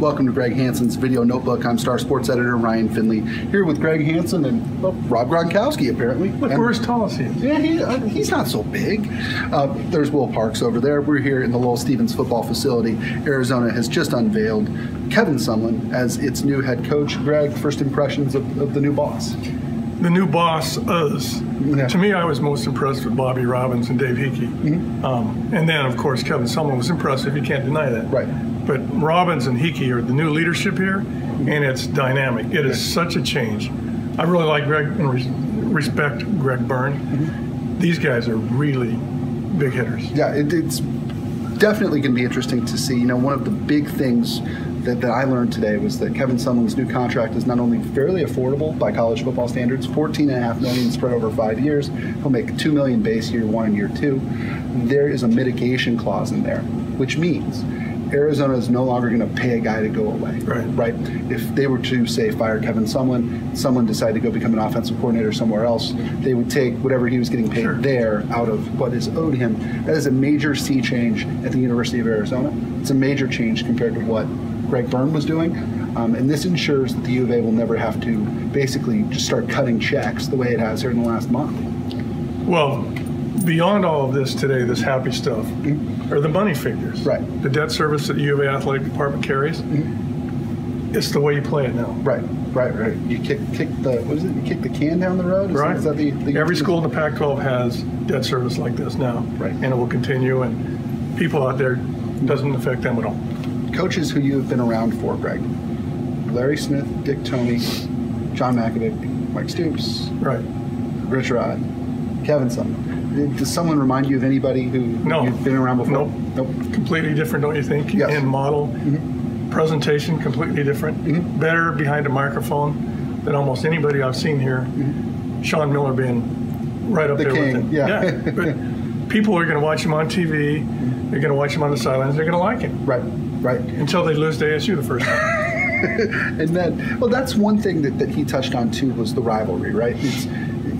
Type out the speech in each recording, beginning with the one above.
Welcome to Greg Hansen's Video Notebook. I'm Star Sports Editor Ryan Finley, here with Greg Hansen and Rob Gronkowski, apparently. Look, we're as tall as he is. Yeah, he's not so big. There's Will Parks over there. We're here in the Lowell Stevens football facility. Arizona has just unveiled Kevin Sumlin as its new head coach. Greg, first impressions of the new boss? The new boss is, to me, I was most impressed with Bobby Robbins and Dave Heeke. And then, of course, Kevin Sumlin was impressive. You can't deny that. Right. But Robbins and Heeke are the new leadership here, and it's dynamic. It is such a change. I really like Greg and respect Greg Byrne. These guys are really big hitters. Yeah, it's definitely going to be interesting to see. You know, one of the big things that I learned today was that Kevin Sumlin's new contract is not only fairly affordable by college football standards, $14.5 million spread over 5 years. He'll make $2 million base year one and year two. There is a mitigation clause in there, which means Arizona is no longer going to pay a guy to go away. Right? If they were to, say, fire Kevin Sumlin, someone decided to go become an offensive coordinator somewhere else, they would take whatever he was getting paid there out of what is owed him. That is a major sea change at the University of Arizona. It's a major change compared to what Greg Byrne was doing. And this ensures that the U of A will never have to basically just start cutting checks the way it has here in the last month. Well, beyond all of this today, this happy stuff, are the money figures. Right. The debt service that the U of A athletic department carries. It's the way you play it now. Right. You kick the what is it? You kick the can down the road. Is that the Every school in the Pac-12 has debt service like this now. Right. And it will continue. And people out there, it doesn't affect them at all. Coaches who you have been around for, Greg: Larry Smith, Dick Toney, John Mackovic, Mike Stoops, Rich Rod, Kevin Sumlin. Does someone remind you of anybody who you've been around before? Nope. Completely different, don't you think? Yes. In model, presentation, completely different. Better behind a microphone than almost anybody I've seen here. Sean Miller being right up there with him. Yeah. But people are going to watch him on TV. They're going to watch him on the sidelines. They're going to like him. Right. Until they lose to ASU the first time. And then, well, that's one thing that he touched on too, was the rivalry, right?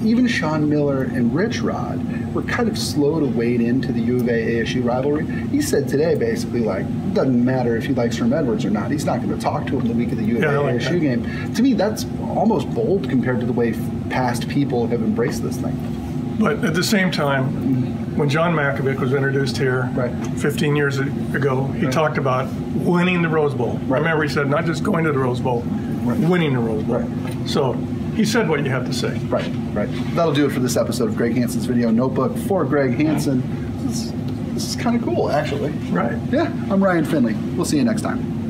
Even Sean Miller and Rich Rod were kind of slow to wade into the U of A ASU rivalry. He said today, basically, like, it doesn't matter if he likes Herm Edwards or not. He's not going to talk to him the week of the U of A ASU game. To me, that's almost bold compared to the way past people have embraced this thing. But at the same time, when John Mackovic was introduced here 15 years ago, he talked about winning the Rose Bowl. Remember, he said not just going to the Rose Bowl, winning the Rose Bowl. So he said what you have to say. Right. That'll do it for this episode of Greg Hansen's Video Notebook. For Greg Hansen, this is kind of cool, actually. Right. Yeah, I'm Ryan Finley. We'll see you next time.